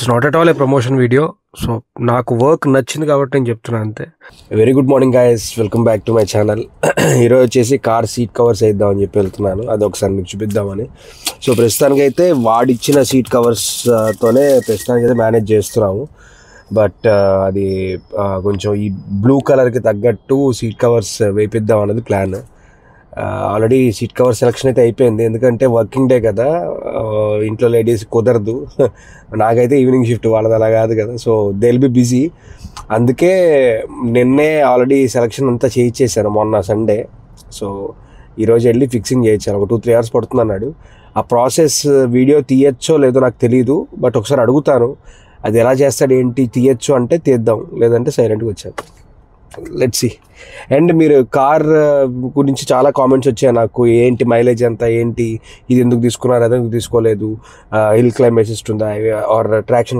It's not at all A promotion video. So నాకు work నచ్చింది కాబట్టి నేను చెప్తున్నాను అంతే. Very good morning guys, welcome back to my channel. ఈరోజు వచ్చేసి కార్ సీట్ కవర్స్ వేద్దామని చెప్పి వెళ్తున్నాను, అది ఒకసారి మీకు చూపిద్దామని. సో ప్రస్తుతానికైతే వాడిచ్చిన సీట్ కవర్స్తోనే ప్రస్తుతానికైతే మేనేజ్ చేస్తున్నాము. బట్ అది కొంచెం ఈ బ్లూ కలర్కి తగ్గట్టు సీట్ కవర్స్ వేపిద్దాం అన్నది plan. Already seat cover selection అయితే అయిపోయింది, ఎందుకంటే వర్కింగ్ డే కదా, ఇంట్లో లేడీస్ కుదరదు. నాకైతే ఈవినింగ్ షిఫ్ట్, వాళ్ళది అలా కాదు కదా. So they will be busy. అందుకే నిన్నే ఆల్రెడీ సెలెక్షన్ అంతా చేయించేసాను మొన్న సండే. సో ఈరోజు వెళ్ళి ఫిక్సింగ్ చేయించాను, ఒక 2-3 hours పడుతుంది అన్నాడు. ఆ ప్రాసెస్ వీడియో తీయచ్చో లేదో నాకు తెలీదు, బట్ ఒకసారి అడుగుతాను. అది ఎలా చేస్తాడు ఏంటి, తీయచ్చు అంటే తీద్దాం, లేదంటే సైలెంట్గా వచ్చాను. Let's see. అండ్ మీరు కార్ గురించి చాలా కామెంట్స్ వచ్చాయి నాకు, ఏంటి మైలేజ్ ఎంత, ఏంటి ఇది ఎందుకు తీసుకున్నారు, అది ఎందుకు తీసుకోలేదు, హిల్ క్లైంబ్ అసిస్ట్ ఉందా ఆర్ ట్రాక్షన్,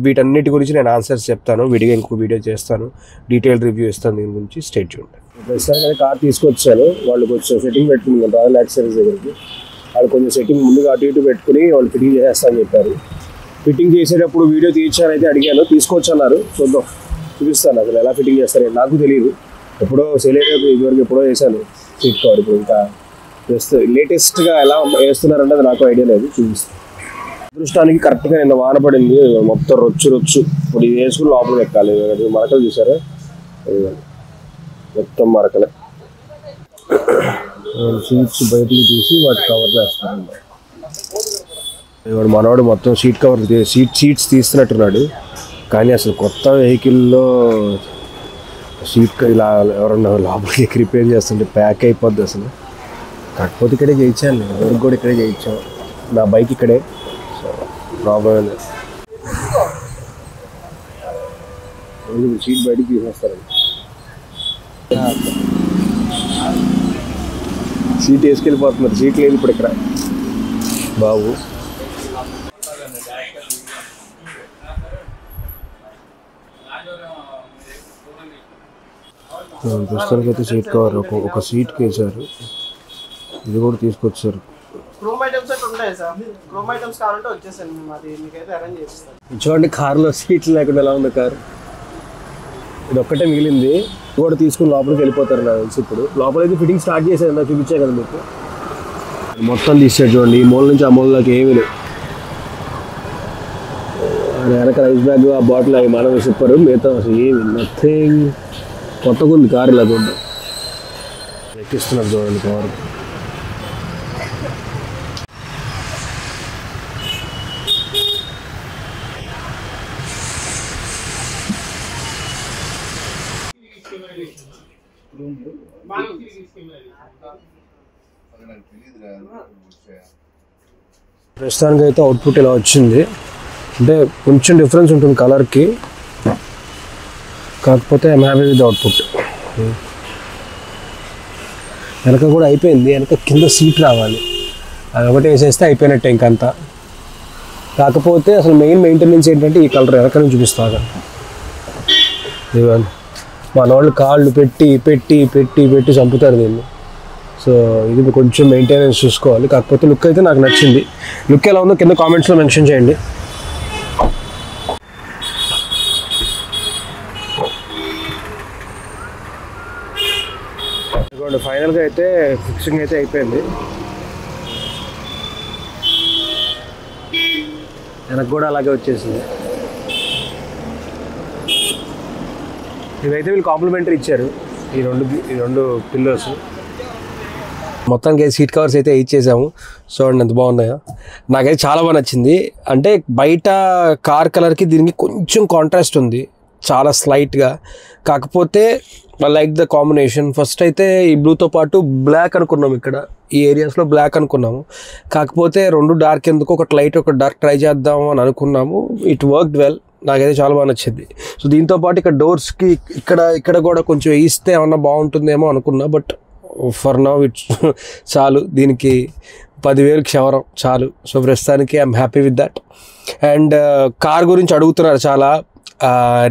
వీటన్నిటి గురించి నేను ఆన్సర్స్ చెప్తాను. విడిగా ఇంకో వీడియో చేస్తాను, డీటెయిల్ రివ్యూ ఇస్తాను దీని గురించి. Stay tuned. ప్రస్తుతానికి కార్ తీసుకొచ్చాను, వాళ్ళు కొంచెం సెట్టింగ్ పెట్టుకుని రాయల్ యాక్సరీస్ దగ్గరికి, వాళ్ళు కొంచెం సెట్టింగ్ ముందుగా అటు ఇటు పెట్టుకుని వాళ్ళు ఫిట్టింగ్ చేస్తామని చెప్పారు. ఫిట్టింగ్ చేసేటప్పుడు వీడియో తీయించానైతే అడిగాను, తీసుకోవచ్చన్నారు. చూద్దాం, చూపిస్తాను అసలు ఎలా ఫిట్టింగ్ చేస్తారో నాకు తెలియదు. ఎప్పుడో సెలైనర్ ఇదివరకు ఎప్పుడో వేసాను సీట్ కవర్, ఇప్పుడు ఇంకా లేటెస్ట్గా ఎలా వేస్తున్నారన్నది నాకు ఐడియా లేదు, చూపిస్తాను. అదృష్టానికి కరెక్ట్గా నిన్న వాన పడింది, మొత్తం రొచ్చు. ఇప్పుడు ఇది వేసుకుని లోపలికి ఎక్కాలి. మరకలు చూసారా, మొత్తం మరకలే. సీట్స్ బయటికి తీసి వాటి కవర్లు వేస్తారండి. ఇవాడు మనవాడు మొత్తం సీట్ కవర్ సీట్స్ తీస్తున్నట్టున్నాడు, కానీ అసలు కొత్త వెహికల్లో సీట్ ఇలా ఎవరన్నా లోపలికి రిపేర్ చేస్తుంటే ప్యాక్ అయిపోద్ది అసలు. కాకపోతే ఇక్కడే చేయించాను, ఎవరికి కూడా ఇక్కడే చేయించాం, నా బైక్ ఇక్కడే. సో ప్రాబ్లం లేదు, సీట్ బయటికి తీసేస్తారండి. సీట్ వేసుకెళ్ళిపోతున్నారు, సీట్ లేదు ఇప్పుడు ఇక్కడ బాబు. ప్రస్తుతానికి అయితే సీట్ కవర్ ఒక సీట్కి వేసారు, ఇది కూడా తీసుకొచ్చారు. చూడండి కార్లో సీట్లు లేకుండా ఎలా ఉంది కారు, ఇది ఒక్కటే మిగిలింది. ఇది కూడా తీసుకుని లోపలికి వెళ్ళిపోతారు నాకు తెలిసి. ఇప్పుడు లోపలైతే ఫిట్టింగ్ స్టార్ట్ చేశారు, నాకు చూపించే కదా మీకు. మొత్తం తీసాడు చూడండి, ఈ మూల నుంచి ఆ మూలలోకి ఏమీ లేవు. వెనక రైస్ బ్యాగ్, ఆ బాటిల్ అవి మనం చెప్పారు, మిగతా అసలు ఏమి నథింగ్. కొత్తగా ఉంది కారు, ఇలా చూడండి ఎక్కిస్తున్నారు చూడండి కారు. ప్రస్తుతానికి అయితే అవుట్పుట్ ఇలా వచ్చింది, అంటే కొంచెం డిఫరెన్స్ ఉంటుంది కలర్కి, కాకపోతే ఐఎమ్ హ్యాపీ విత్ అవుట్పుట్. వెనక కూడా అయిపోయింది, వెనక కింద సీట్ రావాలి, అది ఒకటి వేసేస్తే అయిపోయినట్టే ఇంకంతా. కాకపోతే అసలు మెయింటెనెన్స్ ఏంటంటే ఈ కలర్ వెనక నుంచి చూపిస్తాను. ఇవన్నీ మన వాళ్ళు కాళ్ళు పెట్టి పెట్టి పెట్టి పెట్టి చంపుతారు దీన్ని. సో ఇది కొంచెం మెయింటెనెన్స్ చూసుకోవాలి. కాకపోతే లుక్ అయితే నాకు నచ్చింది. లుక్ ఎలా ఉందో కింద కామెంట్స్లో మెన్షన్ చేయండి. ఫైనల్గా అయితే ఫిక్సింగ్ అయితే అయిపోయింది, వెనక్కి కూడా అలాగే వచ్చేసింది. ఇవైతే వీళ్ళు కాంప్లిమెంటరీ ఇచ్చారు, ఈ రెండు పిల్లోస్. మొత్తానికి సీట్ కవర్స్ అయితే ఇచ్చేసాము. చూడండి ఎంత బాగున్నాయో, నాకైతే చాలా బాగా నచ్చింది. అంటే బయట కార్ కలర్కి దీనికి కొంచెం కాంట్రాస్ట్ ఉంది, చాలా స్లైట్గా. కాకపోతే లైక్ ద కాంబినేషన్. ఫస్ట్ అయితే ఈ బ్లూతో పాటు బ్లాక్ అనుకున్నాము, ఇక్కడ ఈ ఏరియాస్లో బ్లాక్ అనుకున్నాము. కాకపోతే రెండు డార్క్ ఎందుకు, ఒకటి లైట్ ఒకటి డార్క్ ట్రై చేద్దాము అని అనుకున్నాము. ఇట్ వర్క్డ్ వెల్, నాకైతే చాలా బాగా నచ్చింది. సో దీంతోపాటు ఇక్కడ డోర్స్కి ఇక్కడ కూడా కొంచెం వేయిస్తే ఏమన్నా బాగుంటుందేమో అనుకున్నా, బట్ ఫర్ నౌ ఇట్స్ చాలు. దీనికి 10,000 క్షవరం చాలు. సో ప్రస్తుతానికి I'm happy with that. And car గురించి అడుగుతున్నారు చాలా,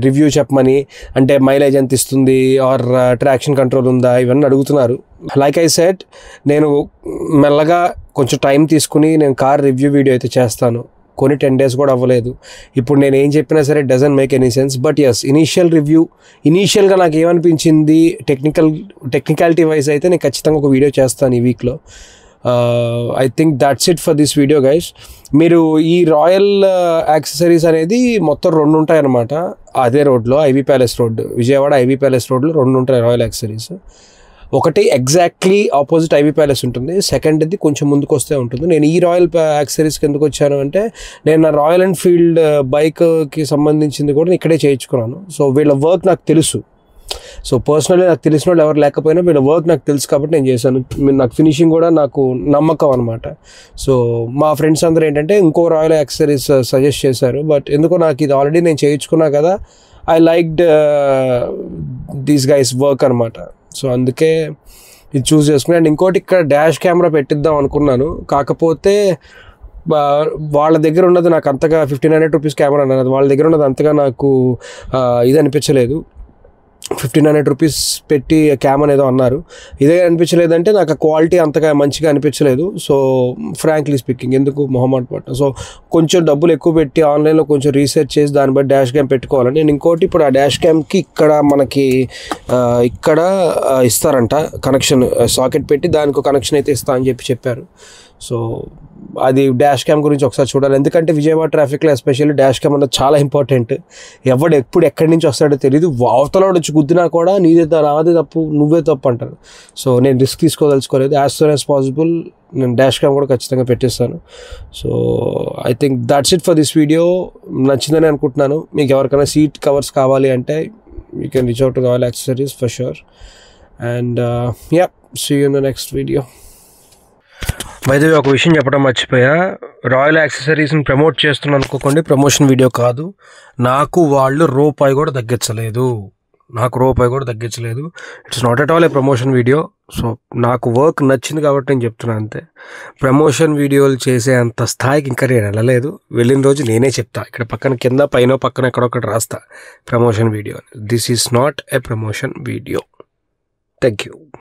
రివ్యూ చెప్పమని, అంటే మైలేజ్ ఎంత ఇస్తుంది ఆర్ ట్రాక్షన్ కంట్రోల్ ఉందా, ఇవన్నీ అడుగుతున్నారు. లైక్ ఐ సెడ్, నేను మెల్లగా కొంచెం టైం తీసుకుని నేను కార్ రివ్యూ వీడియో అయితే చేస్తాను. కొని 10 days కూడా అవ్వలేదు. ఇప్పుడు నేను ఏం చెప్పినా సరే doesn't make any sense. But yes, ఇనీషియల్గా నాకు ఏమనిపించింది, టెక్నికాలిటీ వైజ్ అయితే నేను ఖచ్చితంగా ఒక వీడియో చేస్తాను ఈ వీక్లో. I think that's it for this video guys. మీరు ఈ రాయల్ యాక్సెసరీస్ అనేది మొత్తం 2 ఉంటాయన్నమాట. అదే రోడ్లో, ivy palace road, Vijayawada ivy palace రోడ్లో 2 ఉంటాయి రాయల్ యాక్సెసరీస్. ఒకటి ఎగ్జాక్ట్లీ ఆపోజిట్ ఐవీ ప్యాలెస్ ఉంటుంది, సెకండ్ది కొంచెం ముందుకు వస్తే ఉంటుంది. నేను ఈ రాయల్ యాక్సెసరీస్కి ఎందుకు వచ్చాను అంటే, నేను నా రాయల్ ఎన్ఫీల్డ్ బైక్కి సంబంధించింది కూడా ఇక్కడే చేయించుకున్నాను. సో వీళ్ళ వర్క్ నాకు తెలుసు. సో పర్సనల్లీ నాకు తెలిసిన వాళ్ళు ఎవరు లేకపోయినా వీళ్ళ వర్క్ నాకు తెలుసు కాబట్టి నేను చేశాను. నాకు ఫినిషింగ్ కూడా నాకు నమ్మకం అనమాట. సో మా ఫ్రెండ్స్ అందరూ ఏంటంటే ఇంకో రాయల్ యాక్సెసరీస్ సజెస్ట్ చేశారు. బట్ ఎందుకో నాకు ఇది ఆల్రెడీ నేను చేయించుకున్నా కదా, I liked these guys work అనమాట. సో అందుకే ఇది చూస్ చేసుకున్నాను. అండ్ ఇంకోటి, ఇక్కడ డాష్ కెమెరా పెట్టిద్దాం అనుకున్నాను. కాకపోతే వాళ్ళ దగ్గర ఉన్నది నాకు అంతగా 1500 రూపీస్ కెమెరా అన్నది, వాళ్ళ దగ్గర ఉన్నది అంతగా నాకు ఇది అనిపించలేదు. 1500 రూపీస్ పెట్టి క్యామ్ అనేదో అన్నారు, ఇదే అనిపించలేదంటే నాకు క్వాలిటీ అంతగా మంచిగా అనిపించలేదు. సో ఫ్రాంక్లీ స్పీకింగ్ ఎందుకు మొహమాట పడ్డా. సో కొంచెం డబ్బులు ఎక్కువ పెట్టి ఆన్లైన్లో కొంచెం రీసెర్చ్ చేసి దాన్ని బట్టి డాష్ క్యామ్ పెట్టుకోవాలని. నేను ఇంకోటి, ఇప్పుడు ఆ డాష్ క్యామ్కి ఇక్కడ మనకి ఇక్కడ ఇస్తారంట కనెక్షన్, సాకెట్ పెట్టి దానికి కనెక్షన్ అయితే ఇస్తా అని చెప్పారు. సో అది డాష్ క్యామ్ గురించి ఒకసారి చూడాలి. ఎందుకంటే విజయవాడ ట్రాఫిక్లో ఎస్పెషల్లీ డాష్ క్యామ్ అన్నది చాలా ఇంపార్టెంట్. ఎప్పుడు ఎక్కడి నుంచి వస్తాడో తెలియదు. అవతల వచ్చి గుద్దినా కూడా నాదే తప్పు, నువ్వే తప్పు అంటారు. సో నేను రిస్క్ తీసుకోదలుచుకోలేదు. యాజ్ సూన్ యాజ్ పాసిబుల్ నేను డాష్ క్యామ్ కూడా ఖచ్చితంగా పెట్టేస్తాను. So I think that's it for this video. నచ్చిందని అనుకుంటున్నాను. మీకు ఎవరికైనా సీట్ కవర్స్ కావాలి అంటే you can reach out to Royal Accessories for sure. And ya, see you in the next video. By the way, ఒక విషయం చెప్పడం మర్చిపోయా. రాయల్ యాక్సెసరీస్ని ప్రమోట్ చేస్తున్నాను అనుకోకండి, ప్రమోషన్ వీడియో కాదు. నాకు వాళ్ళు రూపాయి కూడా తగ్గించలేదు. It's not at all A promotion video. So నాకు వర్క్ నచ్చింది కాబట్టి నేను చెప్తున్నాను అంతే. ప్రమోషన్ వీడియోలు చేసే అంత స్థాయికి ఇంకా నేను వెళ్ళలేదు. వెళ్ళిన రోజు నేనే చెప్తా, ఇక్కడ పక్కన కింద పైన పక్కన ఎక్కడొక్కటి రాస్తా promotion video. This is not a promotion video. Thank you.